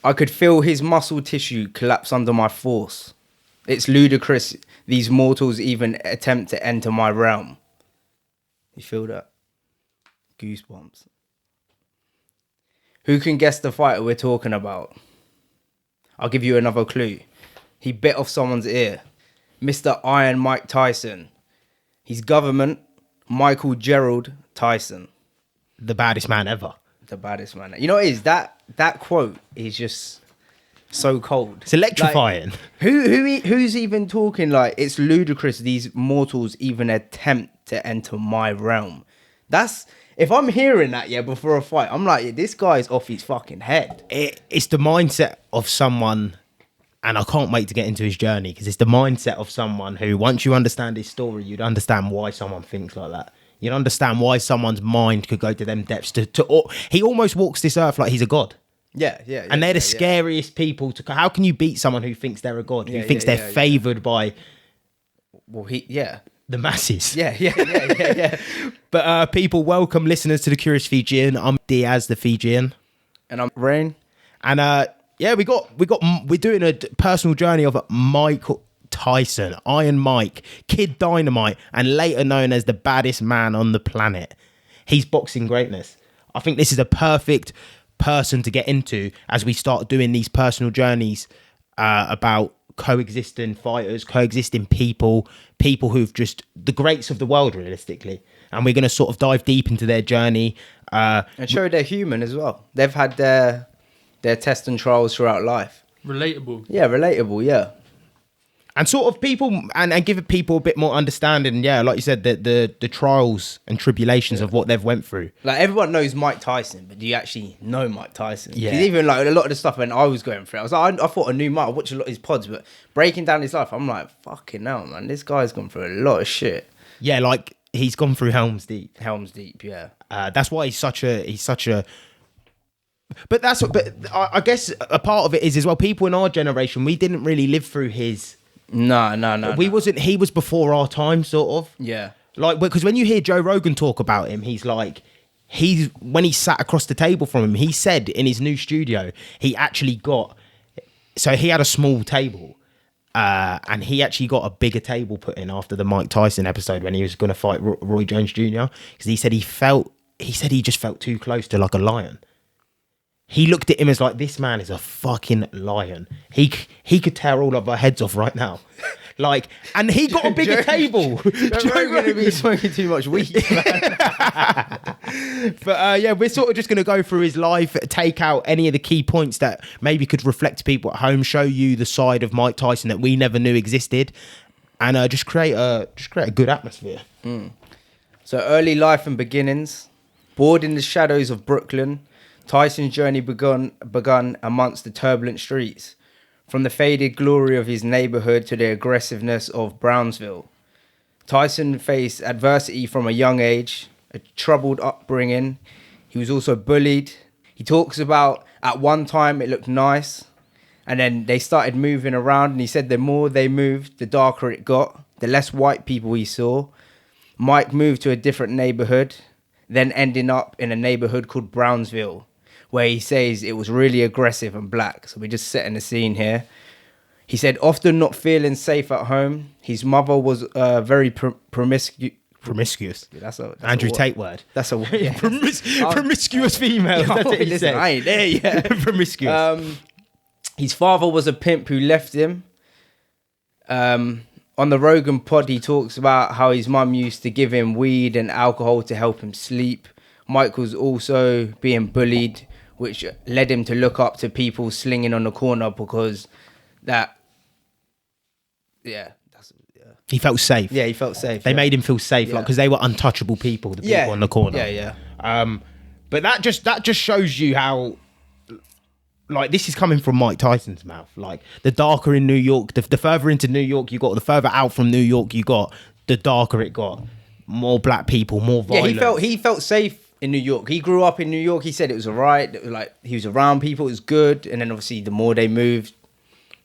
I could feel his muscle tissue collapse under my force. It's ludicrous these mortals even attempt to enter my realm. You feel that? Goosebumps. Who can guess the fighter we're talking about? I'll give you another clue. He bit off someone's ear. Mr. Iron Mike Tyson. He's government Michael Gerald Tyson. The baddest man ever. The baddest man. You know what it is? That quote is just so cold. It's electrifying. Like, who's even talking like it's ludicrous these mortals even attempt to enter my realm? That's if I'm hearing that before a fight, I'm like, this guy's off his fucking head. It's the mindset of someone, and I can't wait to get into his journey because it's the mindset of someone who, once you understand his story, you'd understand why someone thinks like that. You'd understand why someone's mind could go to them depths. He almost walks this earth like he's a god. Yeah. And they're the scariest people to. How can you beat someone who thinks they're a god? Who thinks they're favoured by? Well, the masses. Yeah. But people, welcome listeners to the Curious Fijian. I'm Diaz, the Fijian, and I'm Rain. And we're doing a personal journey of Mike Tyson, Iron Mike, Kid Dynamite, and later known as the baddest man on the planet. He's boxing greatness. I think this is a perfect person to get into as we start doing these personal journeys about coexisting fighters, coexisting people who've just the greats of the world, realistically. And we're going to sort of dive deep into their journey. And show they're human as well. They've had their tests and trials throughout life. Relatable. Yeah, relatable, yeah. And sort of people, and give people a bit more understanding, like you said, the trials and tribulations of what they've went through. Like, everyone knows Mike Tyson, but do you actually know Mike Tyson? Yeah. 'Cause even, like, a lot of the stuff when I was going through it, I was like, I thought I knew Mike. I watched a lot of his pods, but breaking down his life, I'm like, fucking hell, man. This guy's gone through a lot of shit. Yeah, like, he's gone through Helm's Deep. Helm's Deep, yeah. That's why he's such a... But I guess a part of it is as well, people in our generation, we didn't really live through his... No. He was before our time, sort of. Yeah. Like, because when you hear Joe Rogan talk about him, he's like, when he sat across the table from him, he said in his new studio, he actually got, so he had a small table, and he actually got a bigger table put in after the Mike Tyson episode when he was going to fight Roy Jones Jr. Because he said he just felt too close to like a lion. He looked at him as like, this man is a fucking lion. He could tear all of our heads off right now. Like, and he got a bigger table. Joe going to be smoking too much weed. But we're sort of just going to go through his life, take out any of the key points that maybe could reflect people at home, show you the side of Mike Tyson that we never knew existed, and just create a good atmosphere. So, early life and beginnings. Bored in the shadows of Brooklyn, Tyson's journey begun amongst the turbulent streets, from the faded glory of his neighborhood to the aggressiveness of Brownsville. Tyson faced adversity from a young age, a troubled upbringing. He was also bullied. He talks about at one time it looked nice, and then they started moving around, and he said the more they moved, the darker it got, the less white people he saw. Mike moved to a different neighborhood, then ending up in a neighborhood called Brownsville, where he says it was really aggressive and black. So we're just setting the scene here. He said, often not feeling safe at home. His mother was very promiscuous. That's Andrew Andrew Tate word. That's a word. Yeah. Promiscuous female. That's what he Listen, said. I ain't there yet. Promiscuous. His father was a pimp who left him. On the Rogan pod, he talks about how his mum used to give him weed and alcohol to help him sleep. Mike was also being bullied, which led him to look up to people slinging on the corner because he felt safe. Yeah, he felt safe. They made him feel safe, like because they were untouchable people. The people on the corner. Yeah. But that just shows you how, like, this is coming from Mike Tyson's mouth. Like, the darker in New York, the further into New York you got, the further out from New York you got, the darker it got. More black people, more violence. Yeah, he felt safe in New York. He grew up in New York. He said it was all right. It was like he was around people. It was good. And then obviously the more they moved,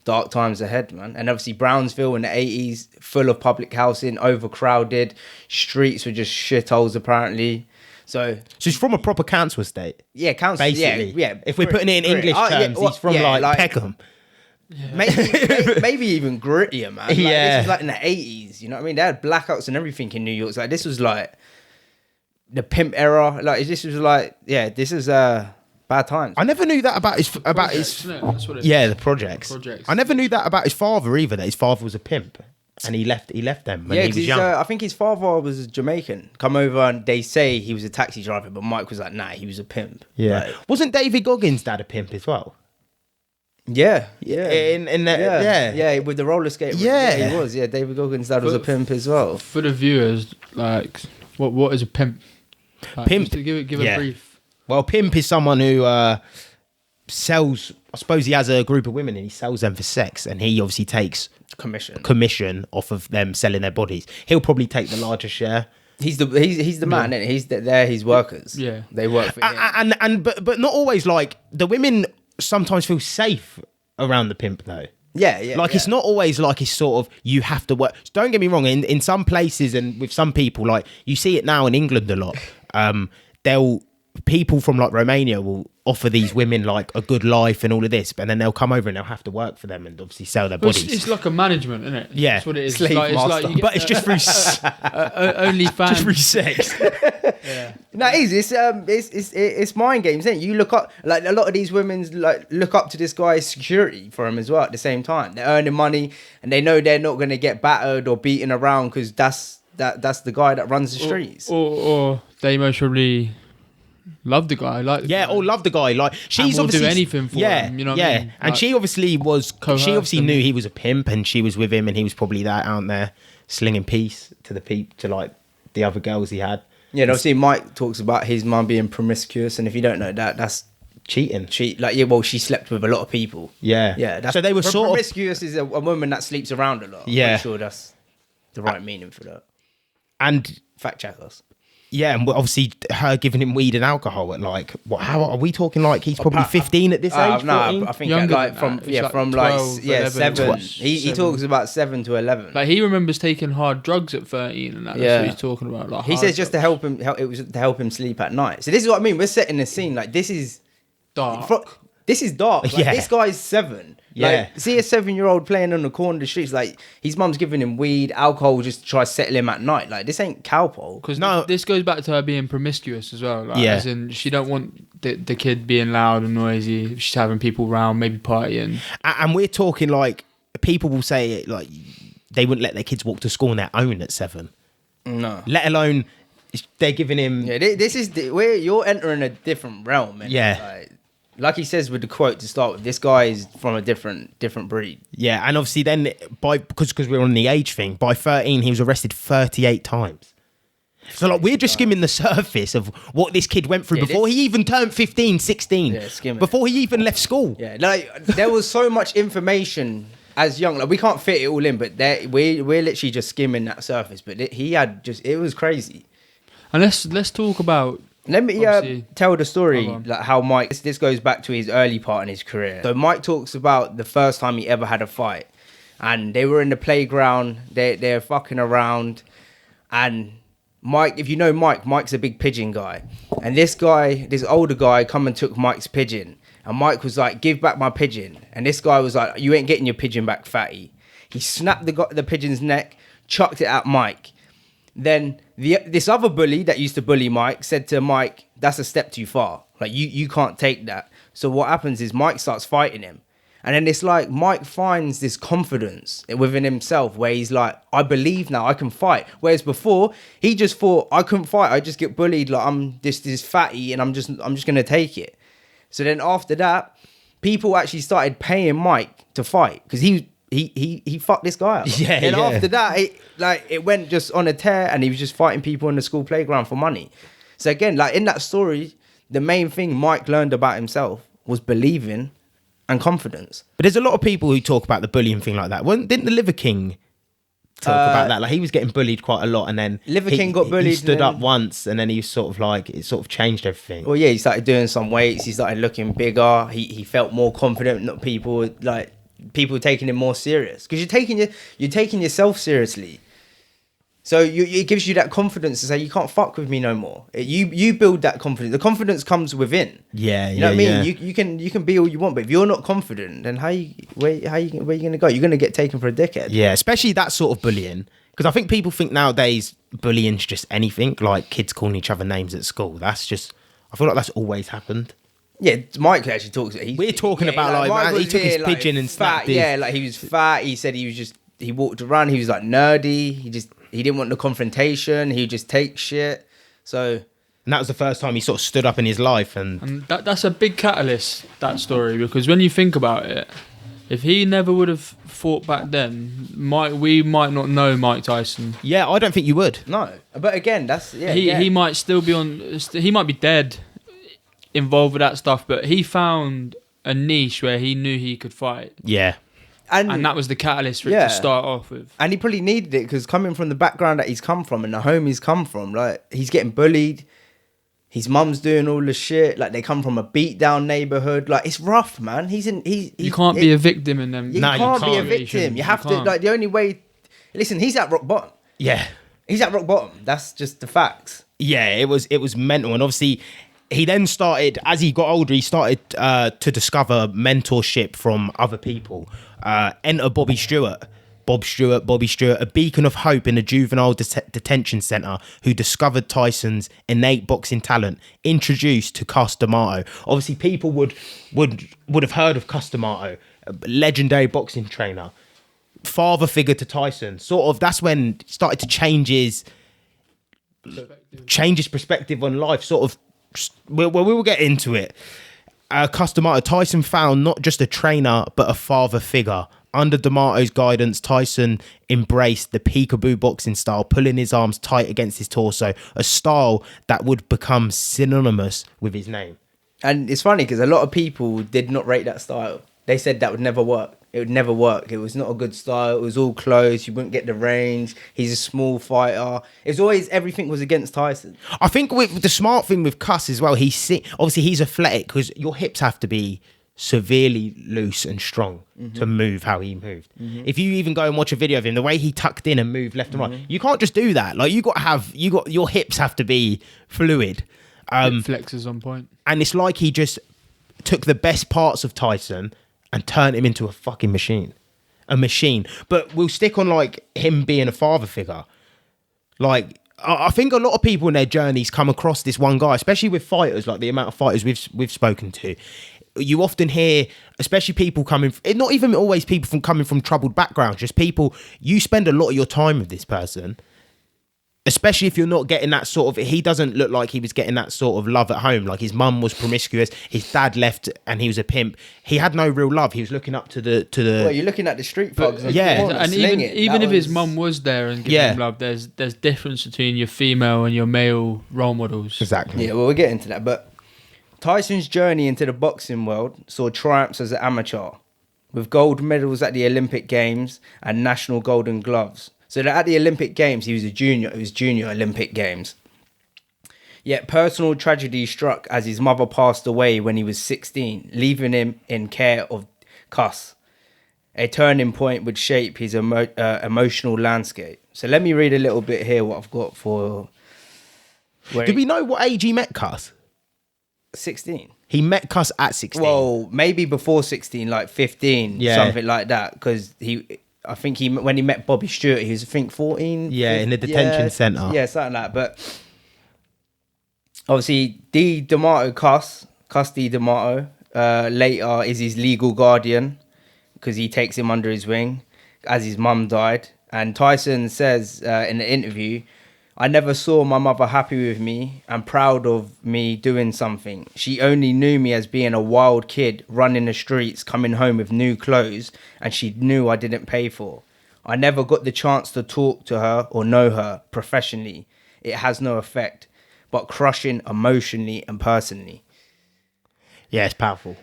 dark times ahead, man. And obviously Brownsville in the 80s, full of public housing, overcrowded. Streets were just shitholes, apparently. So he's from a proper council estate. yeah, council. Basically, Yeah. If we're putting it in English terms, he's from Peckham. Maybe even grittier, man. Like, Yeah. This was like in the 80s. You know what I mean? They had blackouts and everything in New York. Like this was like the pimp era. Like this was like this is bad times. I never knew that about his Projects, isn't it? That's what it is. Yeah, the projects. Projects. I never knew that about his father either. That his father was a pimp, and he left them when he was young. I think his father was Jamaican. Come over and they say he was a taxi driver, but Mike was like, nah, he was a pimp. Yeah, Like, wasn't David Goggins' dad a pimp as well? yeah. In that, yeah, with the roller skate. Yeah. He was. Yeah, David Goggins' dad was a pimp as well. For the viewers, like, what is a pimp? Like, Pimp. just to give a brief. Well, pimp is someone who sells. I suppose he has a group of women and he sells them for sex, and he obviously takes commission off of them selling their bodies. He'll probably take the larger share. He's the man, isn't he? They're his workers. Yeah, they work for him. But not always. Like the women sometimes feel safe around the pimp though. Yeah. It's not always like it's sort of you have to work. Don't get me wrong. In some places and with some people, like you see it now in England a lot. People from like Romania will offer these women like a good life and all of this, and then they'll come over and they'll have to work for them and obviously sell their bodies. It's like a management, isn't it? Yeah, that's what it is. Slave master. But it's just through OnlyFans. just through sex. Yeah. No, it's mind games, isn't it? You look up, like a lot of these women's like look up to this guy's security for him as well. At the same time, they're earning money and they know they're not going to get battered or beaten around because that's the guy that runs the streets. Or they most probably love the guy, or love the guy. Like she's will obviously do anything for him. You know what I mean? And like, she obviously was. coerced She obviously him. knew he was a pimp, and she was with him, and he was probably that out there slinging peace to like the other girls he had. Yeah, and obviously Mike talks about his mum being promiscuous, and if you don't know that, that's cheating. she slept with a lot of people. Yeah. That's, So they were sort of. promiscuous is a woman that sleeps around a lot. Yeah. I'm sure that's the right meaning for that. And Fact check us. yeah, and obviously her giving him weed and alcohol at like what? How are we talking? Like he's probably 15 at this age. No, 14? I think Younger like than from that. It's like 12, 11, 7. 12. He talks about 7 to 11. Like he remembers taking hard drugs at 13, and that's Yeah. what he's talking about. Like He hard says just to drugs. help him. It was to help him sleep at night. So this is what I mean. We're setting the scene. Like this is dark. This is dark. Like, Yeah. This guy's 7. Yeah. Like, see a 7-year-old playing on the corner of the streets. Like his mum's giving him weed, alcohol, just to try to settle him at night. Like this ain't cowpole. Because No. this goes back to her being promiscuous as well. Like, Yeah. as in she don't want the kid being loud and noisy. She's having people around, maybe partying. And we're talking like people will say like they wouldn't let their kids walk to school on their own at 7. No. Let alone they're giving him. Yeah, this is where you're entering a different realm. Man. Yeah. Like he says with the quote to start with, this guy is from a different breed. Yeah, and obviously then because we're on the age thing, by 13 he was arrested 38 times. So like we're just skimming the surface of what this kid went through before he even turned 15, 16. Yeah, skimming. Before he even left school. Yeah, like there was so much information as young. Like we can't fit it all in, but we're literally just skimming that surface. But it was crazy. And let's talk about. Let me Obviously- tell the story, Hold on. like how Mike. This goes back to his early part in his career. So Mike talks about the first time he ever had a fight, and they were in the playground. They're fucking around, and Mike. If you know Mike's a big pigeon guy, and this older guy, come and took Mike's pigeon, and Mike was like, "Give back my pigeon," and this guy was like, "You ain't getting your pigeon back, fatty." He snapped the pigeon's neck, chucked it at Mike. Then this other bully that used to bully Mike said to Mike, "That's a step too far. Like you can't take that." So what happens is Mike starts fighting him. And then it's like Mike finds this confidence within himself where he's like, I believe now I can fight. Whereas before he just thought I couldn't fight. I just get bullied. Like I'm this fatty and I'm just going to take it. So then after that, people actually started paying Mike to fight because he fucked this guy up. Yeah, and yeah. after that, it went just on a tear, and he was just fighting people in the school playground for money. So again, like in that story, the main thing Mike learned about himself was believing and confidence. But there's a lot of people who talk about the bullying thing like that. Didn't the Liver King talk about that? Like he was getting bullied quite a lot, and then Liver King got bullied He stood and then- up once, and then he was sort of like it sort of changed everything. Well, yeah, he started doing some weights. He started looking bigger. He felt more confident. Not people taking him more serious because you're taking yourself seriously. So it gives you that confidence to say you can't fuck with me no more. You build that confidence. The confidence comes within. Yeah, you know what I mean. yeah. You can be all you want, but if you're not confident, then where you gonna go? You're gonna get taken for a dickhead. Yeah, especially that sort of bullying. Because I think people think nowadays bullying's just anything, like kids calling each other names at school. I feel like that's always happened. Yeah, Mike actually talks. We're talking about Mike man, he was took his here, pigeon and fat. snapped it. Yeah, like he was fat. He said he walked around. He was like nerdy. He didn't want the confrontation. He would just take shit. So. And that was the first time he sort of stood up in his life. And that's a big catalyst, that story, because when you think about it, if he never would have fought back then, we might not know Mike Tyson. yeah, I don't think you would. No, but again, that's He might still be he might be dead, involved with that stuff, but he found a niche where he knew he could fight. Yeah. And that was the catalyst for it to start off with. And he probably needed it because coming from the background that he's come from and the home he's come from, like he's getting bullied. His mum's doing all the shit. Like they come from a beat down neighborhood. Like it's rough, man. You can't be a victim in them. You can't be a victim. You have to, like, the only way. Listen, he's at rock bottom. Yeah. He's at rock bottom. That's just the facts. Yeah, it was mental. And obviously, he then started, as he got older, he started to discover mentorship from other people. Enter Bobby Stewart, a beacon of hope in a juvenile detention centre who discovered Tyson's innate boxing talent, introduced to Cus D'Amato. Obviously, people would have heard of Cus D'Amato, a legendary boxing trainer, father figure to Tyson. Sort of, that's when he started to change his perspective on life. Sort of, we will get into it. Cus D'Amato, Tyson found not just a trainer, but a father figure. Under D'Amato's guidance, Tyson embraced the peekaboo boxing style, pulling his arms tight against his torso, a style that would become synonymous with his name. And it's funny because a lot of people did not rate that style. They said that would never work. It would never work. It was not a good style. It was all close. You wouldn't get the range. He's a small fighter. It was always, everything was against Tyson. I think with the smart thing with Cus as well, obviously he's athletic because your hips have to be severely loose and strong to move how he moved. If you even go and watch a video of him, the way he tucked in and moved left and right, you can't just do that. Like your hips have to be fluid. Hip flexors on point. And it's like he just took the best parts of Tyson and turned him into a fucking machine. A machine. But we'll stick on like him being a father figure. Like, I think a lot of people in their journeys come across this one guy, especially with fighters, like the amount of fighters we've spoken to. You often hear, especially people not even always people coming from troubled backgrounds, just people, you spend a lot of your time with this person, especially if you're not getting that sort of, he doesn't look like he was getting that sort of love at home. Like his mum was promiscuous, his dad left and he was a pimp. He had no real love. He was looking up to the. Well, you're looking at the street thugs. And even if his mum was there and giving him love, there's difference between your female and your male role models. Exactly. Yeah, well, we'll get into that. But Tyson's journey into the boxing world saw triumphs as an amateur, with gold medals at the Olympic Games and national golden gloves. So that at the Olympic Games, he was a junior. It was junior Olympic Games. Yet personal tragedy struck as his mother passed away when he was 16, leaving him in care of Cus. A turning point would shape his emotional landscape. So let me read a little bit here what I've got for... Do we know what age he met Cus? 16. He met Cus at 16. Well, maybe before 16, like 15, something like that. Because I think when he met Bobby Stewart, he was, I think, 14. Yeah, 15, in the detention centre. Yeah, something like that. But obviously, Cus D'Amato, later is his legal guardian because he takes him under his wing as his mum died. And Tyson says in the interview, "I never saw my mother happy with me and proud of me doing something. She only knew me as being a wild kid running the streets, coming home with new clothes, and she knew I didn't pay for. I never got the chance to talk to her or know her professionally. It has no effect, but crushing emotionally and personally." Yeah, it's powerful.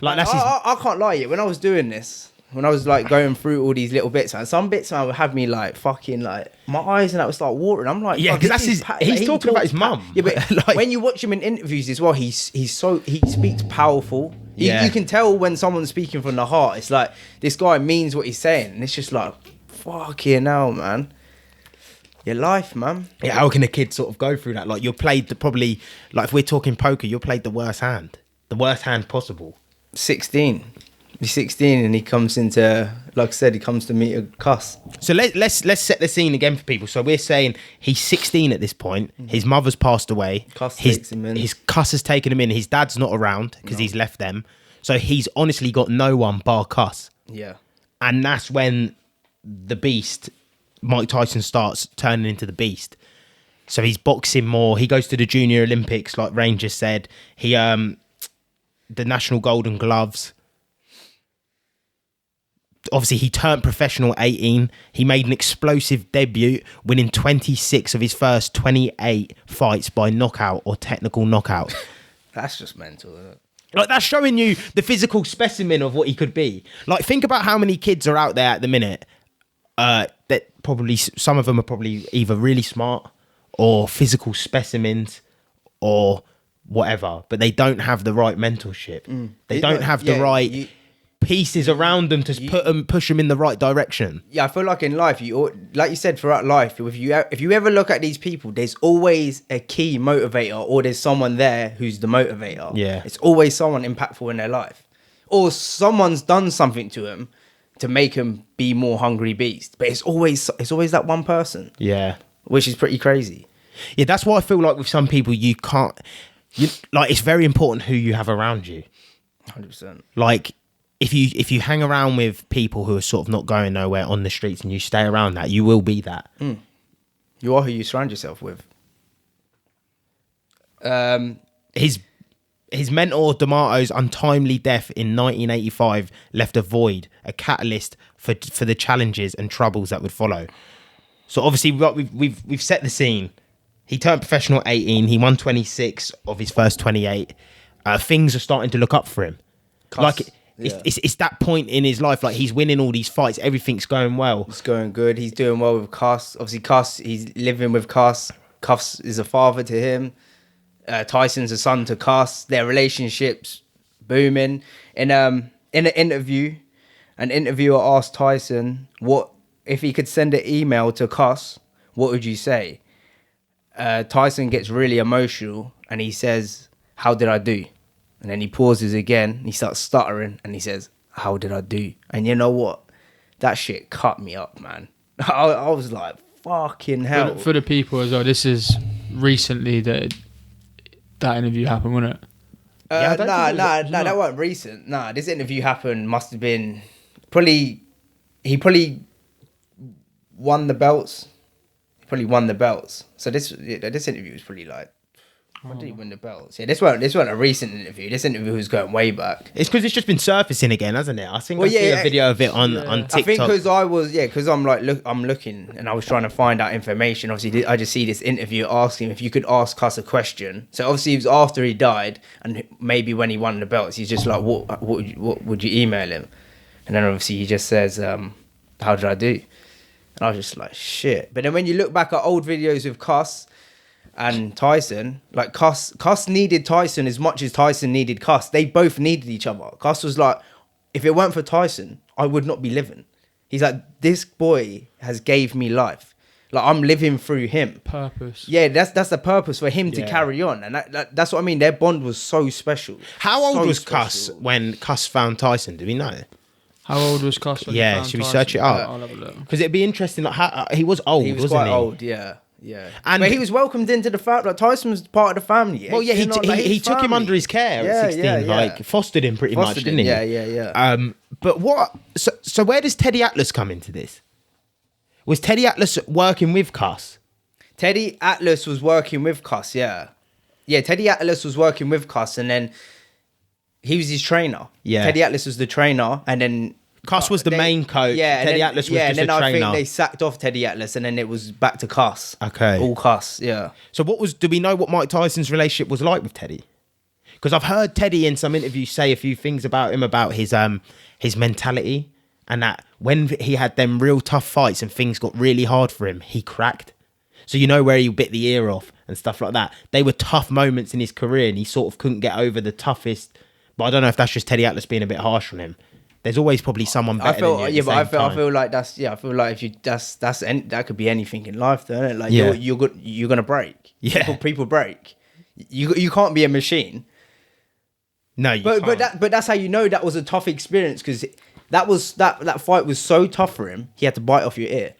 Like I can't lie, when I was doing this, when I was like going through all these little bits, and some bits would have me like fucking like my eyes and that would start watering. I'm like, yeah, because that's he's talking about his mum. Yeah, but like, when you watch him in interviews as well, he speaks powerful. You can tell when someone's speaking from the heart. It's like this guy means what he's saying, and it's just like fucking hell, man. Your life, man. Yeah, how can a kid sort of go through that? Like, you're played probably, like if we're talking poker, you're played the worst hand possible. 16. He's 16 and he comes into, like I said, he comes to meet a cuss. So let's set the scene again for people. So we're saying he's 16 at this point. His mother's passed away. Cuss takes him in. His cuss has taken him in. His dad's not around because he's left them. So he's honestly got no one bar cuss. Yeah. And that's when the beast, Mike Tyson, starts turning into the beast. So he's boxing more. He goes to the Junior Olympics, like Ranger said. He the National Golden Gloves. Obviously, he turned professional at 18. He made an explosive debut, winning 26 of his first 28 fights by knockout or technical knockout. That's just mental, isn't it? Like, that's showing you the physical specimen of what he could be. Like, think about how many kids are out there at the minute that probably, some of them are probably either really smart or physical specimens or whatever, but they don't have the right mentorship. They don't have the right pieces around them to push them in the right direction. Yeah, I feel like in life, like you said, throughout life, if you ever look at these people, there's always a key motivator, or there's someone there who's the motivator. Yeah, it's always someone impactful in their life, or someone's done something to them to make them be more hungry beast. But it's always that one person. Yeah, which is pretty crazy. Yeah, that's why I feel like with some people you can't. Like, it's very important who you have around you. 100%. Like, if you hang around with people who are sort of not going nowhere on the streets and you stay around that, you will be that. You are who you surround yourself with. His mentor D'Amato's untimely death in 1985 left a void, a catalyst for the challenges and troubles that would follow. So obviously we've set the scene. He turned professional at 18. He won 26 of his first 28. Things are starting to look up for him. Like, it's that point in his life. Like, he's winning all these fights. Everything's going well. It's going good. He's doing well with Cuss. Obviously, Cuss, he's living with Cuss. Cuss is a father to him. Tyson's a son to Cuss. Their relationship's booming. In an interview, an interviewer asked Tyson what if he could send an email to Cuss, what would you say? Tyson gets really emotional and he says, "How did I do?" And then he pauses again. He starts stuttering and he says, "How did I do?" And you know what? That shit cut me up, man. I was like, fucking hell. For the people as well, this is recently that interview happened, wasn't it? That wasn't recent. Nah, this interview happened, must have been he probably won the belts. So this interview was pretty like, when did he win the belts? Yeah, this wasn't a recent interview. This interview was going way back. It's because it's just been surfacing again, hasn't it? I think I see a video of it on TikTok. I think because I'm looking and I was trying to find out information. Obviously, I just see this interview asking if you could ask us a question. So obviously, it was after he died, and maybe when he won the belts, he's just like, what would you email him? And then obviously he just says, "How did I do?" And I was just like, shit. But then when you look back at old videos with Cuss and Tyson, like Cuss needed Tyson as much as Tyson needed Cuss. They both needed each other. Cuss was like, if it weren't for Tyson, I would not be living. He's like, this boy has gave me life. Like, I'm living through him. Purpose. Yeah, that's the purpose for him to carry on. And that's what I mean. Their bond was so special. How old was Cuss when Cuss found Tyson? Do we know? How old was Cuss? Yeah, should we search it up? I'll have a look. Because it'd be interesting. Like, how, he was old, wasn't he? Quite old, yeah. And but he was welcomed into the family. Like, Tyson was part of the family. Well, yeah, he took him under his care at 16. Like, fostered him pretty much, didn't he? Yeah. But what? So where does Teddy Atlas come into this? Was Teddy Atlas working with Cuss? Teddy Atlas was working with Cuss, yeah. Yeah, Teddy Atlas was working with Cuss, and then he was his trainer. Yeah. Teddy Atlas was the trainer, and then Cuss was the main coach. Yeah, Teddy Atlas was just a trainer. Yeah, and then I think they sacked off Teddy Atlas, and then it was back to Cuss. Okay. All Cuss, yeah. So do we know what Mike Tyson's relationship was like with Teddy? Because I've heard Teddy in some interviews say a few things about him, about his mentality, and that when he had them real tough fights and things got really hard for him, he cracked. So you know where he bit the ear off and stuff like that. They were tough moments in his career, and he sort of couldn't get over the toughest. But I don't know if that's just Teddy Atlas being a bit harsh on him. There's always probably someone better than you at the same I time. feel like if you that could be anything in life, though, isn't it? Like Yeah. you're gonna break. Yeah. People break. You can't be a machine. No, you can't. But that's how you know that was a tough experience, because that fight was so tough for him. He had to bite off your ear.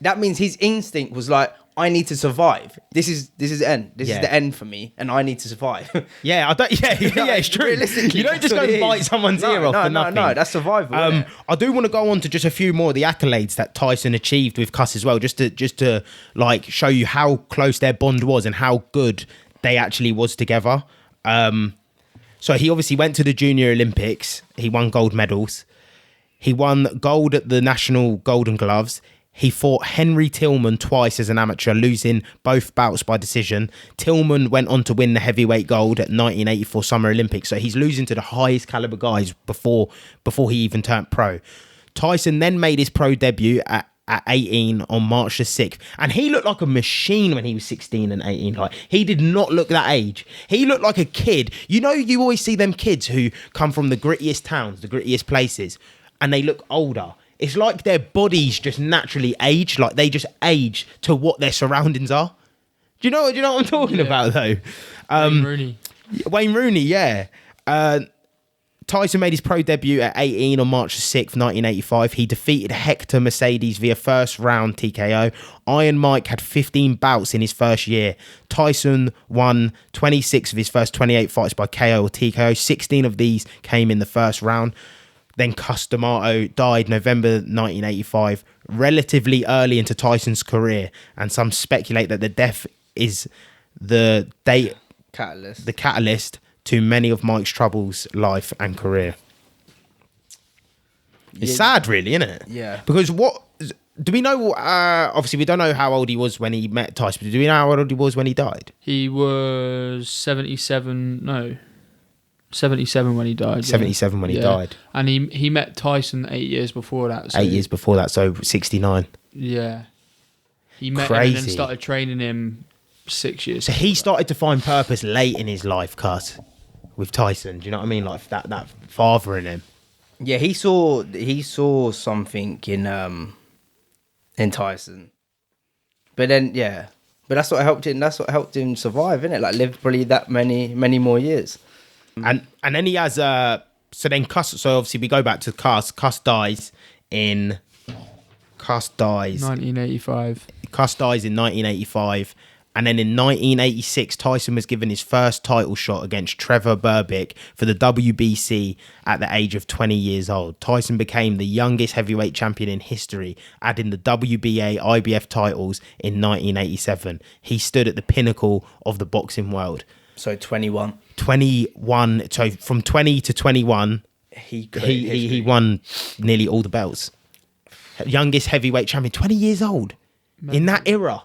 That means his instinct was like, I need to survive. This is the end. This is the end for me, and I need to survive. Yeah, it's true. Realistically, You don't just go and bite someone's ear off for nothing. No, that's survival. Isn't it? I do want to go on to just a few more of the accolades that Tyson achieved with Cuss as well, just to like show you how close their bond was and how good they actually was together. So he obviously went to the Junior Olympics. He won gold medals. He won gold at the National Golden Gloves. He fought Henry Tillman twice as an amateur, losing both bouts by decision. Tillman went on to win the heavyweight gold at 1984 Summer Olympics. So he's losing to the highest caliber guys before he even turned pro. Tyson then made his pro debut at 18 on March the 6th. And he looked like a machine when he was 16 and 18. Like, he did not look that age. He looked like a kid. You know, you always see them kids who come from the grittiest towns, the grittiest places, and they look older. It's like their bodies just naturally age. Like, they just age to what their surroundings are. Do you know what I'm talking about, though? Wayne Rooney, yeah. Tyson made his pro debut at 18 on March 6th, 1985. He defeated Hector Mercedes via first round TKO. Iron Mike had 15 bouts in his first year. Tyson won 26 of his first 28 fights by KO or TKO. 16 of these came in the first round. Then Cus D'Amato died November 1985, relatively early into Tyson's career, and some speculate that the death is the catalyst to many of Mike's troubles, life and career. It's sad, really, isn't it? Yeah. Because what do we know? Obviously, we don't know how old he was when he met Tyson. But do we know how old he was when he died? He was 77. No. 77 when he died. 77 when he died. And he met Tyson 8 years before that. So 8 years before that, so 69. Yeah. He met him and then started training him 6 years. So he started to find purpose late in his life, Cus, with Tyson. Do you know what I mean? Like that father in him. Yeah, he saw something in Tyson. But then but that's what helped him. That's what helped him survive, innit? Like, live probably that many more years. And then he has so then Cus. So obviously we go back to Cus. Cus dies in 1985. Cus dies in 1985, and then in 1986 Tyson was given his first title shot against Trevor Berbick for the WBC at the age of 20 years old. Tyson became the youngest heavyweight champion in history, adding the WBA IBF titles in 1987. He stood at the pinnacle of the boxing world. So 21. So from 20 to 21, he won nearly all the belts. Youngest heavyweight champion, 20 years old. In that era.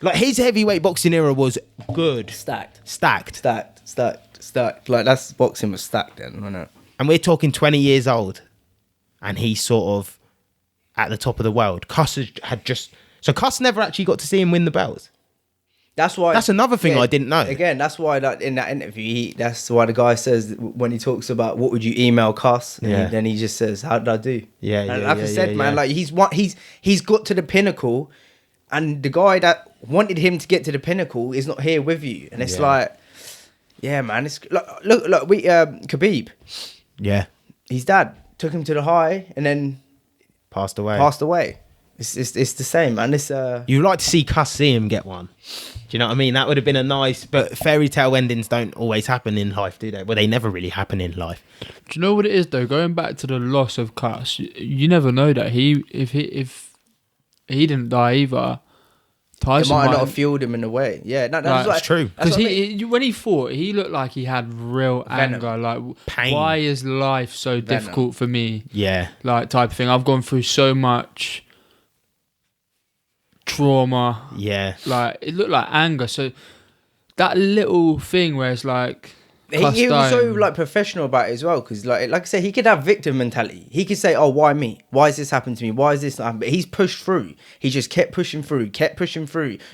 Like, his heavyweight boxing era was good. Stacked. Like, that's boxing was stacked then, wasn't it? And we're talking 20 years old. And he's sort of at the top of the world. Cus Cus never actually got to see him win the belts. That's why. That's another thing I didn't know. Again, that's why, like, in that interview, that's why the guy says, when he talks about what would you email Cus, and then he just says, "How did I do?" Like I said, man, like, he's got to the pinnacle, and the guy that wanted him to get to the pinnacle is not here with you, and it's like, yeah, man, it's look, Khabib, his dad took him to the high, and then passed away. It's the same, man. You'd like to see Cus see him get one. Do you know what I mean? That would have been a nice, but fairy tale endings don't always happen in life, do they? Well, they never really happen in life. Do you know what it is, though? Going back to the loss of Cus, you never know that if he didn't die either, Tyson might not have fueled him in a way. Yeah, that's true. Because when he fought, he looked like he had real anger, like, pain. Why is life so difficult for me? Yeah, like, type of thing. I've gone through so much trauma. Yeah, like, it looked like anger. So that little thing where it's like, he was so, like, professional about it as well, because like I said, he could have victim mentality. He could say, "Oh, why me? Why has this happened to me? Why is this not happening?" But he's pushed through. He just kept pushing through,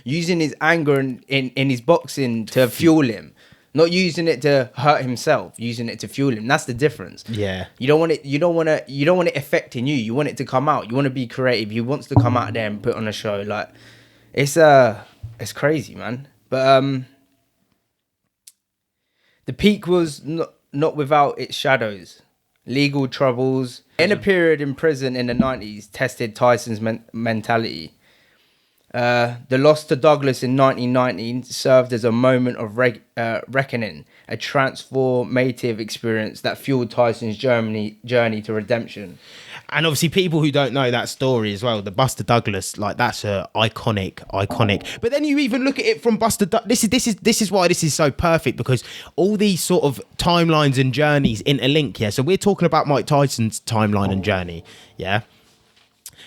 using his anger in his boxing to fuel him. Not using it to hurt himself, using it to fuel him. That's the difference. Yeah. You don't want it affecting you. You want it to come out. You want to be creative. He wants to come out there and put on a show. Like, it's crazy, man. But the peak was not without its shadows. Legal troubles. In a period in prison in the 90s, tested Tyson's mentality. The loss to Douglas in 1919 served as a moment of reckoning, a transformative experience that fueled Tyson's journey to redemption. And obviously, people who don't know that story as well, the Buster Douglas, like that's a iconic. But then you even look at it from Buster. This is why this is so perfect, because all these sort of timelines and journeys interlink. Yeah, so we're talking about Mike Tyson's timeline and journey. Yeah.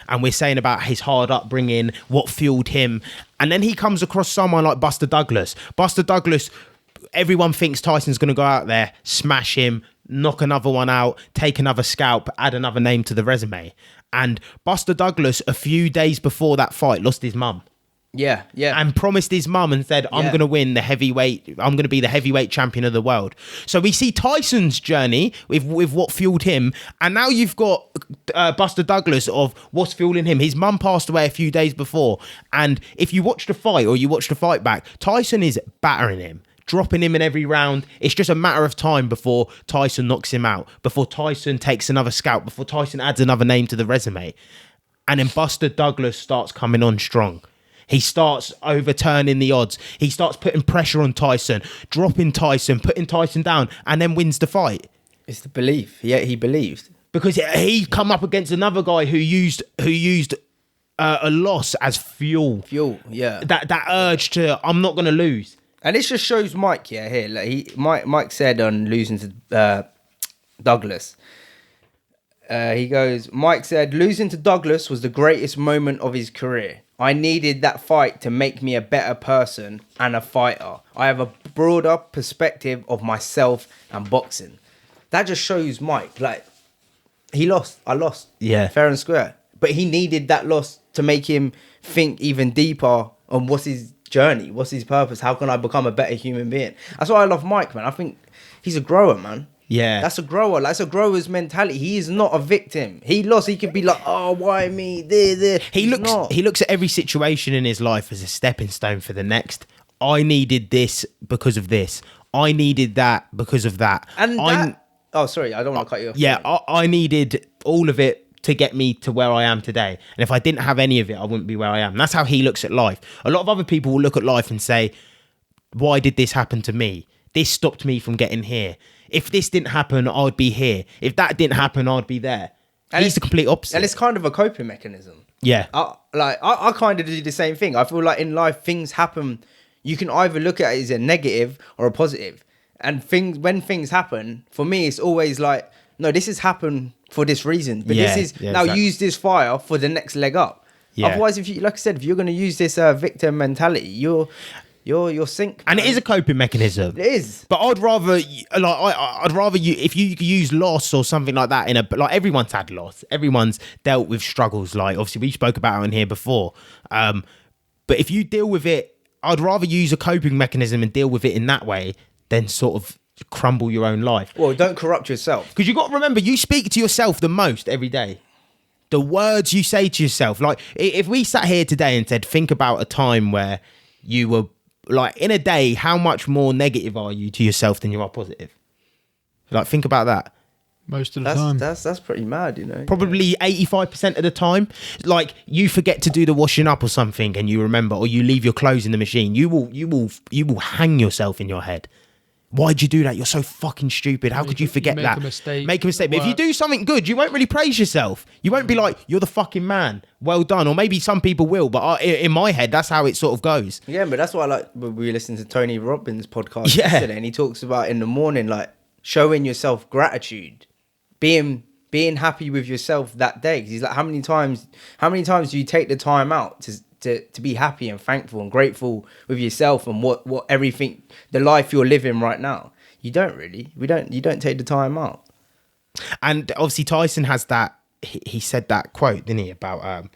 And we're saying about his hard upbringing, what fueled him. And then he comes across someone like Buster Douglas. Buster Douglas, everyone thinks Tyson's going to go out there, smash him, knock another one out, take another scalp, add another name to the resume. And Buster Douglas, a few days before that fight, lost his mum. Yeah. And promised his mum and said, I'm going to win the heavyweight. I'm going to be the heavyweight champion of the world. So we see Tyson's journey with what fueled him. And now you've got Buster Douglas of what's fueling him. His mum passed away a few days before. And if you watch the fight or you watch the fight back, Tyson is battering him, dropping him in every round. It's just a matter of time before Tyson knocks him out, before Tyson takes another scalp, before Tyson adds another name to the resume. And then Buster Douglas starts coming on strong. He starts overturning the odds. He starts putting pressure on Tyson, dropping Tyson, putting Tyson down, and then wins the fight. It's the belief. Yeah, he believed. Because he come up against another guy who used a loss as fuel. Fuel, yeah. That urge to, I'm not going to lose. And this just shows Mike, here. Like Mike said on losing to Douglas. He goes, Mike said, losing to Douglas was the greatest moment of his career. I needed that fight to make me a better person and a fighter. I have a broader perspective of myself and boxing. That just shows Mike, like, he lost. I lost. Yeah. Fair and square. But he needed that loss to make him think even deeper on what's his journey, what's his purpose, how can I become a better human being. That's why I love Mike, man. I think he's a grower, man. Yeah. That's a grower. That's a grower's mentality. He is not a victim. He lost. He could be like, oh, why me? He looks at every situation in his life as a stepping stone for the next. I needed this because of this. I needed that because of that. And oh, sorry, I don't want to cut you off. Yeah, I needed all of it to get me to where I am today. And if I didn't have any of it, I wouldn't be where I am. And that's how he looks at life. A lot of other people will look at life and say, why did this happen to me? This stopped me from getting here. If this didn't happen, I'd be here. If that didn't happen, I'd be there. And he's the complete opposite. And it's kind of a coping mechanism. Yeah. I kind of do the same thing. I feel like in life, things happen. You can either look at it as a negative or a positive. And when things happen, for me, it's always like, no, this has happened for this reason. But exactly. Use this fire for the next leg up. Yeah. Otherwise, if you, like I said, if you're going to use this victim mentality, you're sink. And it is a coping mechanism. It is. But I'd rather you, if you use loss or something like that like everyone's had loss. Everyone's dealt with struggles. Like obviously we spoke about it on here before. But if you deal with it, I'd rather use a coping mechanism and deal with it in that way than sort of crumble your own life. Well, don't corrupt yourself. Because you got to remember, you speak to yourself the most every day. The words you say to yourself. Like if we sat here today and said, think about a time where you were like in a day, how much more negative are you to yourself than you are positive? Like think about that. Most of the time. That's pretty mad, you know. Probably 85% of the time. Like you forget to do the washing up or something and you remember, or you leave your clothes in the machine. You will hang yourself in your head. Why'd you do that? You're so fucking stupid. How could you forget that? Make a mistake. But if you do something good, you won't really praise yourself. You won't be like, you're the fucking man. Well done. Or maybe some people will, but in my head, that's how it sort of goes. Yeah, but that's why I like, when we listened to Tony Robbins' podcast yesterday, and he talks about in the morning, like showing yourself gratitude, being happy with yourself that day. 'Cause he's like, how many times do you take the time out to be happy and thankful and grateful with yourself and what everything, the life you're living right now? You don't really. You don't take the time out. And obviously Tyson has that, he said that quote, didn't he, about,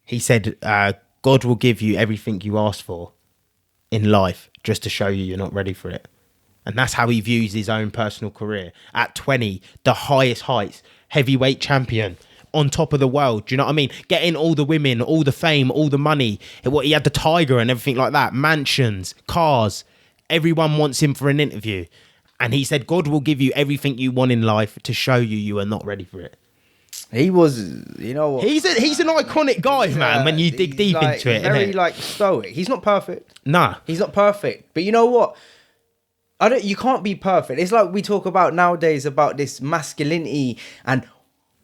he said, God will give you everything you ask for in life just to show you you're not ready for it. And that's how he views his own personal career. At 20, the highest heights, heavyweight champion, on top of the world. Do you know what I mean? Getting all the women, all the fame, all the money. He had the tiger and everything like that. Mansions, cars. Everyone wants him for an interview. And he said, God will give you everything you want in life to show you are not ready for it. He was, you know what? He's an iconic guy, man, when you dig deep like, into it. Very, innit? like, stoic. He's not perfect. Nah. He's not perfect. But you know what? You can't be perfect. It's like we talk about nowadays about this masculinity and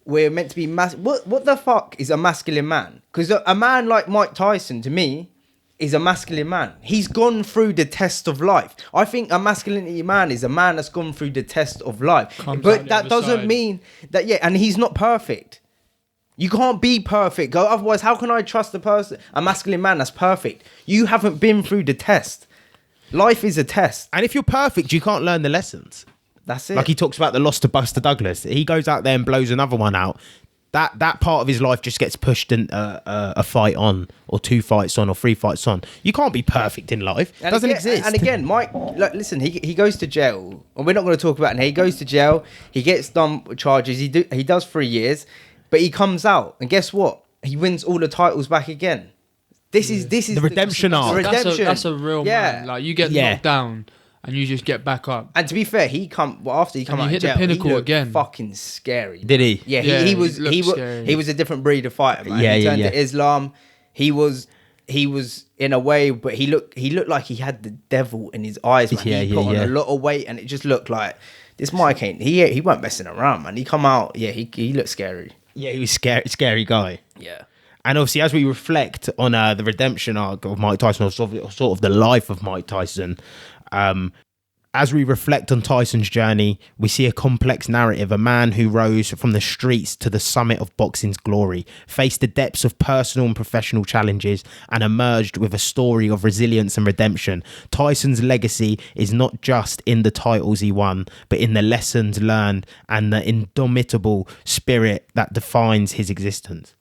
we're meant to be what the fuck is a masculine man? Because a man like Mike Tyson, to me, is a masculine man. He's gone through the test of life. I think a masculinity man is a man that's gone through the test of life. But that doesn't mean that, and he's not perfect. You can't be perfect. Otherwise, how can I trust a masculine man that's perfect? You haven't been through the test. Life is a test. And if you're perfect, you can't learn the lessons. That's it. Like he talks about the loss to Buster Douglas. He goes out there and blows another one out. That part of his life just gets pushed in a fight on, or 2 fights on, or 3 fights on. You can't be perfect in life. It doesn't exist. And again, Mike, listen, he goes to jail. And we're not going to talk about it. He goes to jail. He gets done with charges. He does 3 years. But he comes out. And guess what? He wins all the titles back again. This is the redemption arc. That's a real man. Like, you get knocked down and you just get back up. And to be fair, after he come out of jail, the pinnacle he looked again. Fucking scary. Did he? Yeah, he was a different breed of fighter, man. Yeah, he turned yeah. to Islam. He was in a way, but he looked like he had the devil in his eyes, man. He put on a lot of weight, and it just looked like this Mike ain't. He weren't messing around, man. He come out, he looked scary. Yeah, he was scary guy. Yeah. And obviously, as we reflect on the redemption arc of Mike Tyson, or sort of the life of Mike Tyson, as we reflect on Tyson's journey, we see a complex narrative. A man who rose from the streets to the summit of boxing's glory, faced the depths of personal and professional challenges, and emerged with a story of resilience and redemption. Tyson's legacy is not just in the titles he won, but in the lessons learned and the indomitable spirit that defines his existence.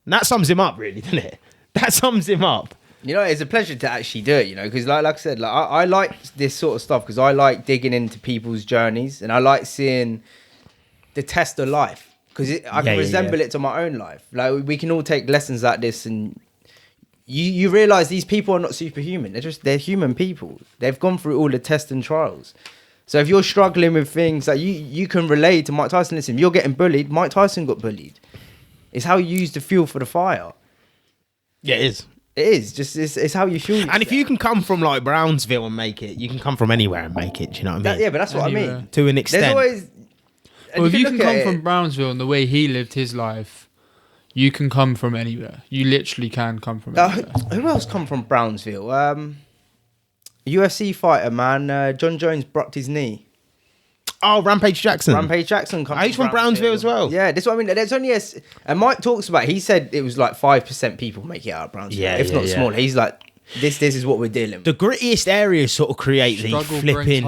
And that sums him up, really, doesn't it? That sums him up. You know, it's a pleasure to actually do it, you know, because like I said, like I like this sort of stuff because I like digging into people's journeys and I like seeing the test of life because I can resemble it to my own life. Like, we can all take lessons like this, and you realize these people are not superhuman. They're human people. They've gone through all the tests and trials. So if you're struggling with things that you can relate to Mike Tyson, listen, if you're getting bullied, Mike Tyson got bullied. It's how you use the fuel for the fire. Yeah, it is. It is. Just it's how you feel. And if you can come from like Brownsville and make it, you can come from anywhere and make it. Do you know what I mean? Yeah, but that's what I mean. To an extent. There's always. Well, if you can come from Brownsville and the way he lived his life, you can come from anywhere. You literally can come from anywhere. Who else come from Brownsville? UFC fighter, man. John Jones broke his knee. Oh, Rampage Jackson. Rampage Jackson comes He's from Brownsville as well. Yeah, this is what I mean. There's only and Mike talks about, he said it was like 5% people make it out of Brownsville. If not smaller. He's like, this is what we're dealing with. The grittiest areas sort of create the flipping,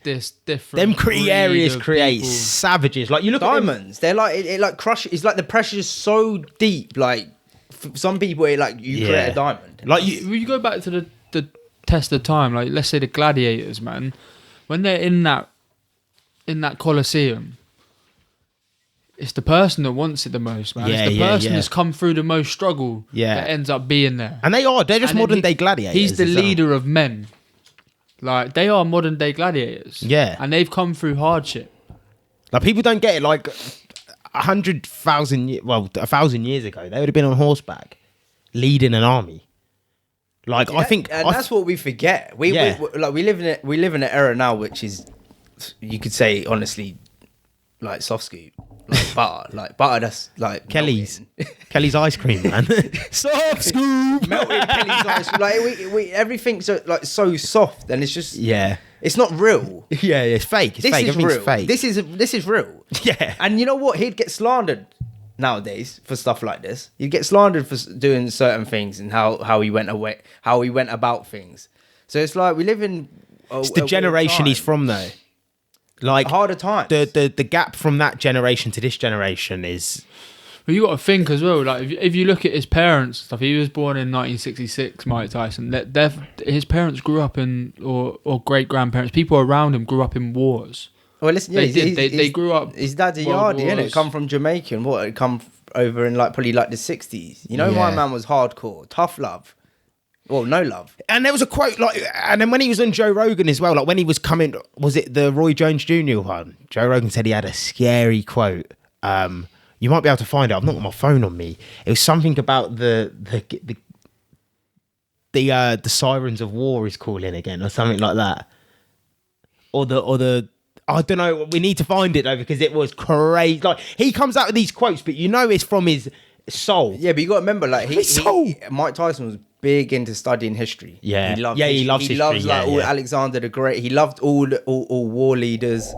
this different. Them gritty areas create savages. Like, you look diamonds. At they're like, it like crushes. It's like the pressure is so deep. Like, for some people, it like you create a diamond. Like you go back to the test of time. Like, let's say the gladiators, man, when they're in that Colosseum, it's the person that wants it the most, man. It's the person that's come through the most struggle that ends up being there. And they're just modern day gladiators. He's the leader of men. Like, they are modern day gladiators. Yeah. And they've come through hardship. Like, people don't get it. Like, 1,000 years ago, they would have been on horseback, leading an army. Like, I think, and that's what we forget. We live in an era now which is, you could say, honestly, like soft scoop, like butter that's like Kelly's ice cream, man. Soft scoop, melted Kelly's ice cream. Like, we everything's so soft, and it's just it's not real. Yeah, it's fake. It's fake. Everything's real. fake. This is real. Yeah. And you know what? He'd get slandered nowadays for stuff like this. He'd get slandered for doing certain things and how he went about things. So it's like we live in it's the generation he's from, though. Like, a harder time. The gap from that generation to this generation is Well, you got to think as well. Like if you look at his parents and stuff, he was born in 1966. Mike Tyson. His parents grew up in, or great grandparents, people around him grew up in wars. Well, listen, yeah, They grew up. His dad's a World yardie, innit? Wars. Come from Jamaican. What? It come over in like probably like the 60s. You know, my Yeah. man was hardcore, tough love. Well, no love. And there was a quote like, and then when he was on Joe Rogan as well, like when he was coming, was it the Roy Jones Jr. one? Joe Rogan said he had a scary quote. You might be able to find it. I've not got my phone on me. It was something about the sirens of war is calling again, or something like that. Or the I don't know. We need to find it though, because it was crazy. Like he comes out with these quotes, but you know it's from his soul. Yeah, but you got to remember, like Mike Tyson was big into studying history. Yeah. he loves Yeah, he history. loves He history, loves like yeah, all yeah. Alexander the Great. He loved all war leaders.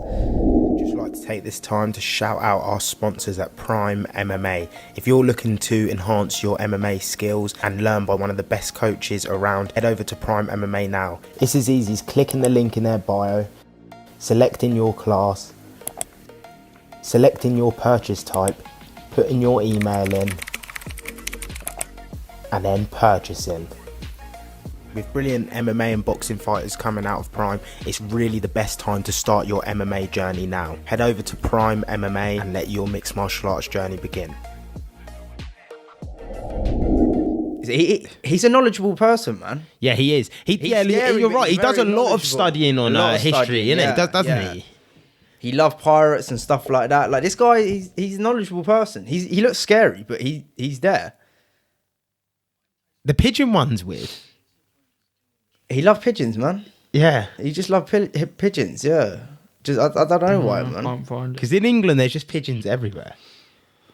Just like to take this time to shout out our sponsors at Prime MMA. If you're looking to enhance your MMA skills and learn by one of the best coaches around, head over to Prime MMA now. It's as easy as clicking the link in their bio, selecting your class, selecting your purchase type, putting your email in, and then purchasing. With brilliant MMA and boxing fighters coming out of Prime, it's really the best time to start your MMA journey now. Head over to Prime MMA and let your mixed martial arts journey begin. He's a knowledgeable person, man. Yeah, he is. scary, You're but right. he's He does a very lot of knowledgeable. studying on A lot of history, studying, innit? yeah, Doesn't yeah. he? He loved pirates and stuff like that. Like this guy, he's a knowledgeable person. He looks scary, but he's there. The pigeon one's weird. He loved pigeons, man. Yeah. He just loved pigeons. Yeah, just I don't know why, I man. can't find it. Because in England, there's just pigeons everywhere.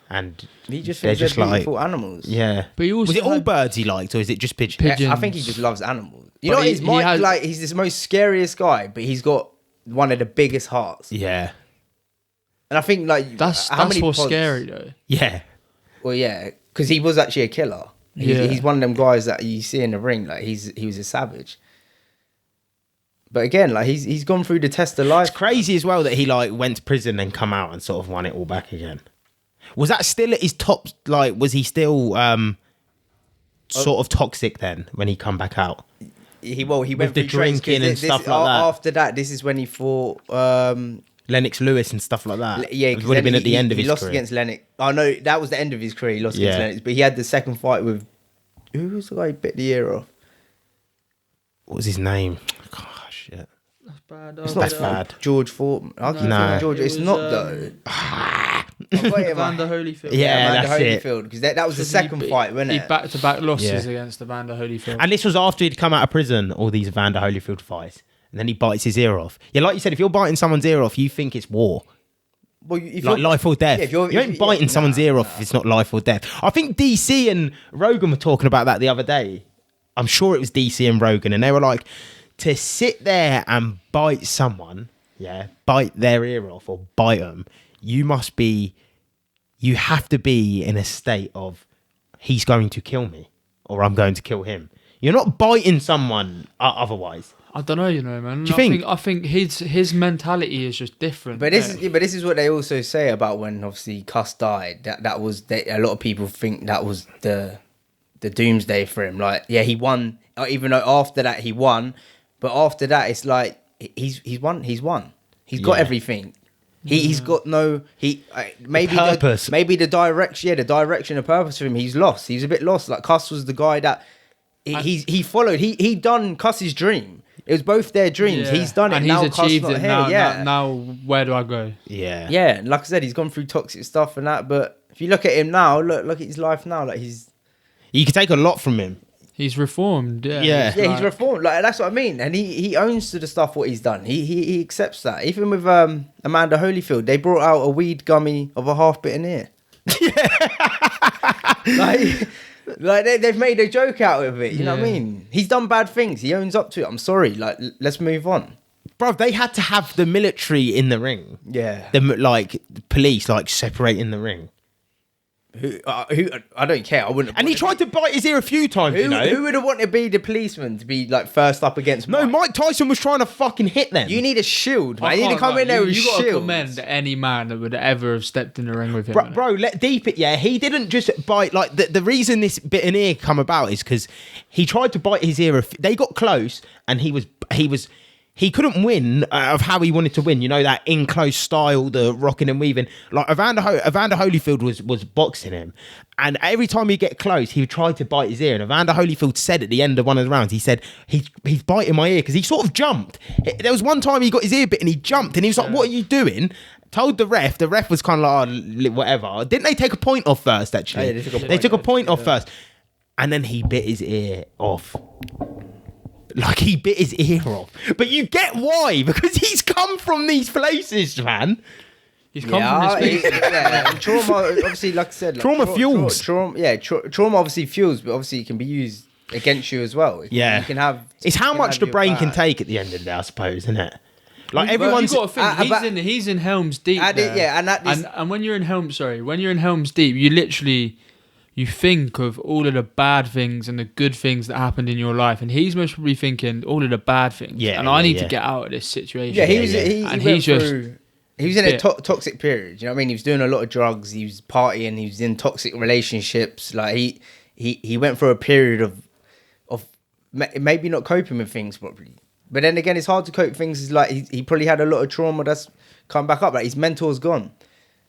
And He just they're thinks they're just like, beautiful animals. yeah. But he also Was it all had- birds he liked, or is it just pigeons? Pigeons. I think he just loves animals. You But know, what he- he's he Mike, has- like he's this most scariest guy, but he's got one of the biggest hearts. Yeah. And I think like That's how many what's pods- scary though. Yeah. Well, yeah, because he was actually a killer. He's one of them guys that you see in the ring. Like he was a savage. But again, like he's gone through the test of life. It's crazy as well that he like went to prison and come out and sort of won it all back again. Was that still at his top? Like, was he still sort of toxic then when he come back out? He went the through traits, 'cause drinking and stuff like that. After that, this is when he fought. Lennox Lewis and stuff like that. Yeah, it would have been at the end of his he lost career. against Lennox. Oh no, that was the end of his career. He lost against Yeah. Lennox, but he had the second fight with who was the guy who bit the ear off? What was his name? Gosh, shit. That's bad. It's That's not bad. George Foreman. I keep No. thinking George. It It's was, not though. I've got it in my- Evander Holyfield. Yeah, Amanda that's it. Holyfield, because that was the second fight, wasn't He it? back-to-back losses Yeah. against Evander Holyfield. And this was after he'd come out of prison, all these Evander Holyfield fights. And then he bites his ear off. Yeah, like you said, if you're biting someone's ear off, you think it's war. Well, if Like you're- life or death. Yeah, if you ain't biting someone's ear off if it's not life or death. I think DC and Rogan were talking about that the other day. I'm sure it was DC and Rogan, and they were like, to sit there and bite someone, bite their ear off or bite them, you have to be in a state of, he's going to kill me or I'm going to kill him. You're not biting someone otherwise. I don't know, man. Do you think? I think his mentality is just different. But this is what they also say about when obviously Cuss died. That was a lot of people think that was the doomsday for him. Like, yeah, he won. Even though after that he won, but after that it's like he's won. He's won. He's got Yeah. everything. He's got no maybe purpose. maybe the direction. Yeah, the direction and purpose for him. He's lost. He's a bit lost. Like Cuss was the guy that he followed. He done Cuss's dream. It was both their dreams. He's done it. And now he's Cuss achieved not it. here. Now, yeah. now, where do I go? Yeah. Yeah, and like I said, he's gone through toxic stuff and that. But if you look at him now, look at his life now. Like You can take a lot from him. He's reformed. Yeah. Yeah. he's reformed. Like that's what I mean. And he owns to the stuff what he's done. He accepts that. Even with Amanda Holyfield, they brought out a weed gummy of a half-bitten ear. like they've made a joke out of it. You know what I Yeah. mean? He's done bad things. He owns up to it. I'm sorry. Like let's move on. Bro, they had to have the military in the ring. Yeah. The police, like, separating the ring. Who I don't care. I wouldn't. And he tried to bite his ear a few times, you know. Who would have wanted to be the policeman to be like first up against? No, Mike Tyson was trying to fucking hit them. You need a shield, man. You need to come in there with you got to shield. commend any man that would ever have stepped in the ring with him. Bro, let deep it. Yeah, he didn't just bite. Like the reason this bit in ear come about is because he tried to bite his ear. They got close, and he couldn't win of how he wanted to win. You know, that in close style, the rocking and weaving. Like Evander Holyfield was boxing him, and every time he'd get close, he would try to bite his ear. And Evander Holyfield said at the end of one of the rounds, he said, he's biting my ear, because he sort of jumped. There was one time he got his ear bit and he jumped, and he was like, what are you doing? Told the ref was kind of like, oh, whatever. Didn't they take a point off first, actually? Oh, yeah, they took a point off first. And then he bit his ear off. Like, he bit his ear off. But you get why, because he's come from these places, man. He's come from this place. And trauma, obviously, like I said, like, Trauma fuels. Trauma obviously fuels, but obviously it can be used against you as well. Yeah. You can have. It's how much the brain can take at the end of the day, I suppose, isn't it? Like, everyone's... You've got to think, he's in Helm's Deep there. And when you're in Helm's Deep, you literally... You think of all of the bad things and the good things that happened in your life, and he's most probably thinking all of the bad things. Yeah, and I need to get out of this situation. Yeah, he was in a toxic period. You know what I mean? He was doing a lot of drugs. He was partying. He was in toxic relationships. Like he went through a period of maybe not coping with things properly. But then again, it's hard to cope with things. It's like he probably had a lot of trauma that's come back up. Like, his mentor's gone.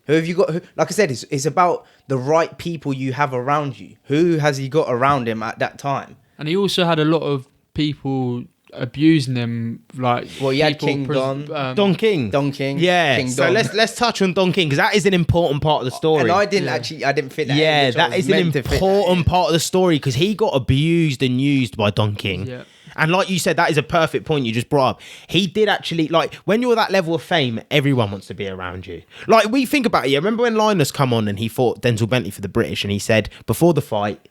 Who have you got? Like I said, it's about the right people you have around you. Who has he got around him at that time? And he also had a lot of people abusing him. Like, well, he had King Don. Don King. Yeah. King so Don. let's touch on Don King, because that is an important part of the story. And I didn't fit that. Yeah, that is an important part of the story, because he got abused and used by Don King. Yeah. And like you said, that is a perfect point you just brought up. He did actually, like, when you're that level of fame, everyone wants to be around you. Like, we think about it. Yeah, remember when Linus come on and he fought Denzel Bentley for the British, and he said, before the fight,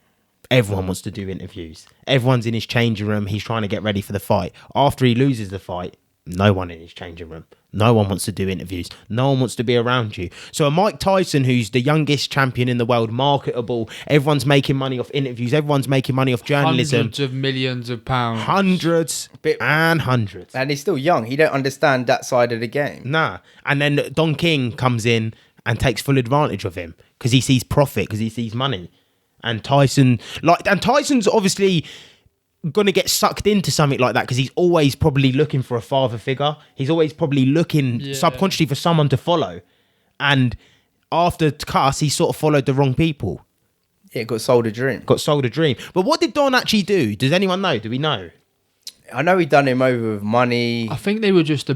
everyone wants to do interviews. Everyone's in his changing room. He's trying to get ready for the fight. After he loses the fight, no one in his changing room. No one wants to do interviews. No one wants to be around you. So a Mike Tyson, who's the youngest champion in the world, marketable, everyone's making money off interviews, everyone's making money off journalism. Hundreds of millions of pounds. Hundreds and hundreds. And he's still young. He don't understand that side of the game. Nah. And then Don King comes in and takes full advantage of him, because he sees profit, because he sees money. And Tyson's obviously going to get sucked into something like that, because he's always probably looking for a father figure. He's always probably looking subconsciously for someone to follow. And after Cuss, he sort of followed the wrong people. Yeah, got sold a dream. But what did Don actually do? Does anyone know? Do we know? I know he done him over with money. I think they were just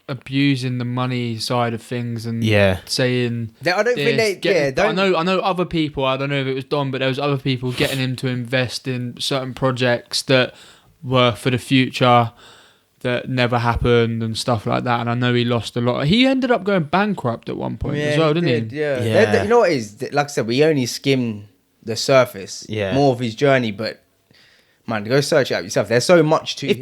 abusing the money side of things and saying. I don't think they. I know other people. I don't know if it was Don, but there was other people getting him to invest in certain projects that were for the future that never happened and stuff like that. And I know he lost a lot. He ended up going bankrupt at one point as well, didn't he? Yeah. You know what it is? Like I said, we only skim the surface. Yeah. More of his journey, but man, go search it out yourself. There's so much to. If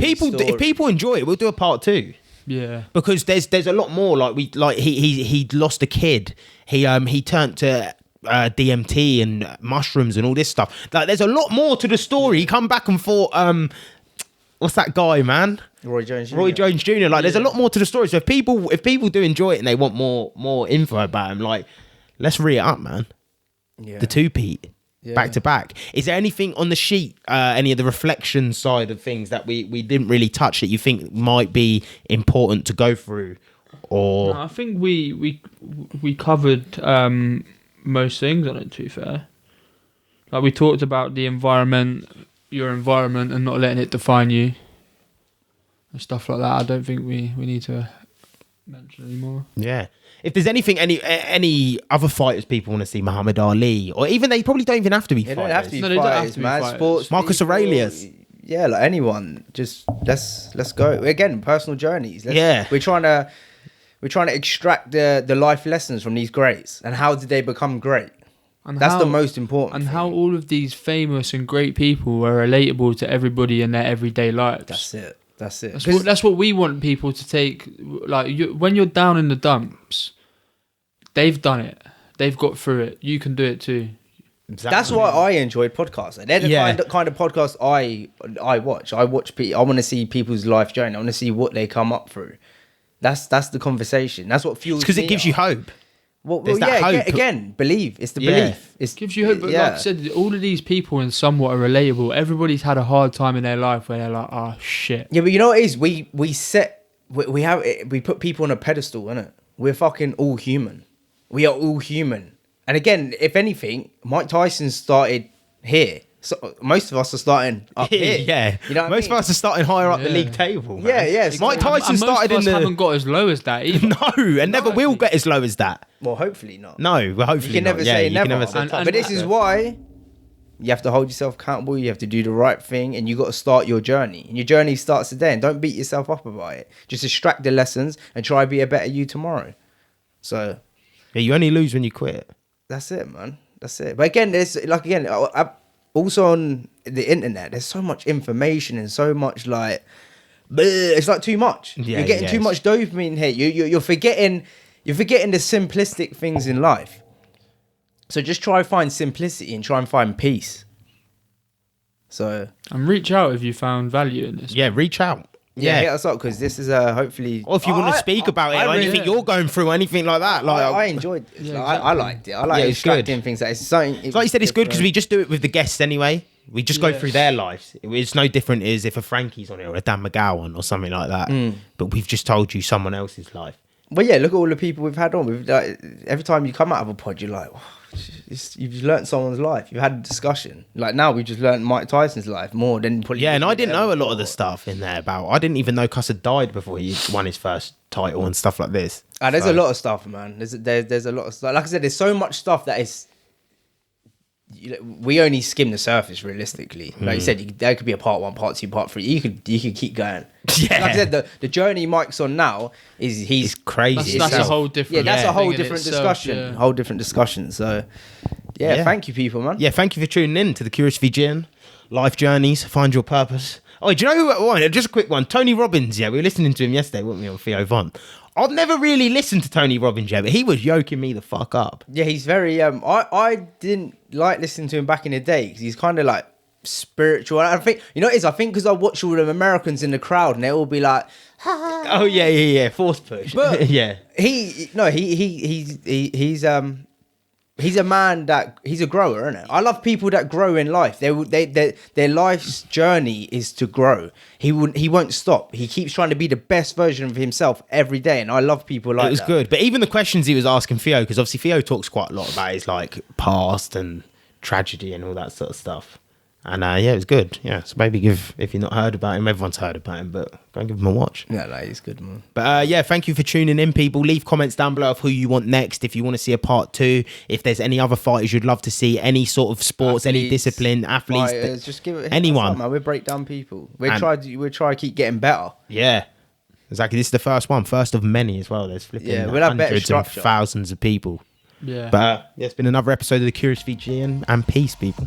people enjoy it, we'll do a part 2. Yeah, because there's a lot more. He lost a kid. He turned to DMT and mushrooms and all this stuff. Like, there's a lot more to the story. He come back and fought what's that guy, man? Roy Jones Jr. Like, there's a lot more to the story. So if people do enjoy it and they want more info about him, like, let's re it up, man. Yeah. The two-peat. Yeah. Back to back. Is there anything on the sheet, any of the reflection side of things that we didn't really touch that you think might be important to go through? Or no, I think we covered most things on it, to be fair. Like, we talked about the environment, your environment, and not letting it define you and stuff like that. I don't think we need to mention anymore. Yeah. If there's anything, any other fighters people want to see, Muhammad Ali, or even they probably don't even have to be fighters. They don't have to be fighters, man. Sports Marcus people, Aurelius. Yeah, like anyone. Just let's go. Again, personal journeys. Yeah. We're trying to extract the life lessons from these greats, and how did they become great? And that's the most important and thing. How all of these famous and great people are relatable to everybody in their everyday lives. That's it. That's what we want people to take. Like, when you're down in the dumps, they've done it. they've got through it. You can do it too. Exactly. That's why I enjoyed podcasts. They're the kind of podcasts I watch. I want to see people's life journey. I want to see what they come up through. That's the conversation. That's what fuels. Because it gives you hope. Well, that hope. Again, believe. It's the belief. It Gives you hope. But like I said, all of these people in somewhat are relatable. Everybody's had a hard time in their life where they're like, oh shit. Yeah, but you know what it is? We put people on a pedestal, innit? We're fucking all human. We are all human. And again, if anything, Mike Tyson started here. So most of us are starting up here. Yeah, you know what most I mean? of us are starting higher up the league table. Man. Yeah. Mike Tyson started most in of us the. haven't got as low as that either. No, and never will get as low as that. Well, hopefully not. No, well, hopefully You can not. never Yeah, say you never. can never say. But this is why you have to hold yourself accountable. You have to do the right thing, and you got to start your journey. And your journey starts today. And don't beat yourself up about it. Just extract the lessons and try to be a better you tomorrow. So Yeah, you only lose when you quit. that's it, man. That's it. But again, there's also on the internet, there's so much information and so much like, it's like too much. Yeah, You're getting too much dopamine here. You're forgetting the simplistic things in life. So just try to find simplicity and try and find peace. So And reach out if you found value in this. Yeah, reach out. hit us up because this is hopefully. Or if you want to speak about it, or anything you're going through, or anything like that. Like I enjoyed it. Yeah, I liked it. I like it's extracting good. things. That it's something. like you said, it's good because we just do it with the guests anyway. We just go through their lives. It's no different as if a Frankie's on here or a Dan McGowan or something like that. But we've just told you someone else's life. But yeah, look at all the people we've had on. Every time you come out of a pod, you're like, you've learnt someone's life. You've had a discussion. Like now, we just learnt Mike Tyson's life more than probably. Yeah, and I didn't know a lot of the stuff in there about. I didn't even know Cuss had died before he won his first title and stuff like this. There's a lot of stuff, man. There's a lot of stuff. Like I said, there's so much stuff that is. We only skim the surface, realistically. Like you said, there could be a part 1, part 2, part 3. You could keep going. Yeah. Like I said, the journey Mike's on now is he's crazy. That's a whole different. Yeah, that's a whole thing in different itself, discussion. yeah. Whole different discussion. So, yeah, thank you, people, man. Yeah, thank you for tuning in to the Curious VGN Life Journeys. Find your purpose. Oh, do you know who? Just a quick one. Tony Robbins. Yeah, we were listening to him yesterday, weren't we, on Theo Von? I've never really listened to Tony Robbins yet, but he was yoking me the fuck up. Yeah, he's very. I didn't like listening to him back in the day because he's kind of like spiritual. I think you know what it is. I think because I watch all the Americans in the crowd and they all be like, Oh yeah, force push. But yeah, he's a man that he's a grower, isn't it? I love people that grow in life. Their life's journey is to grow. He won't stop. He keeps trying to be the best version of himself every day, and I love people like that. it was good. But even the questions he was asking Theo, because obviously Theo talks quite a lot about his like past and tragedy and all that sort of stuff. And yeah, it was good. Yeah, so maybe if you've not heard about him, everyone's heard about him, but go and give him a watch. Yeah, no, he's good, man. But yeah, thank you for tuning in, people. Leave comments down below of who you want next. If you want to see a part 2, if there's any other fighters you'd love to see, any sort of sports, any discipline, athletes, Fighters, just give it anyone. man. We're breakdown people. We're try to keep getting better. Yeah, exactly. This is the first one, first of many as well. There's flipping we'll have better hundreds and structure. thousands of people. Yeah. But yeah, it's been another episode of the Curious VGN, and peace, people.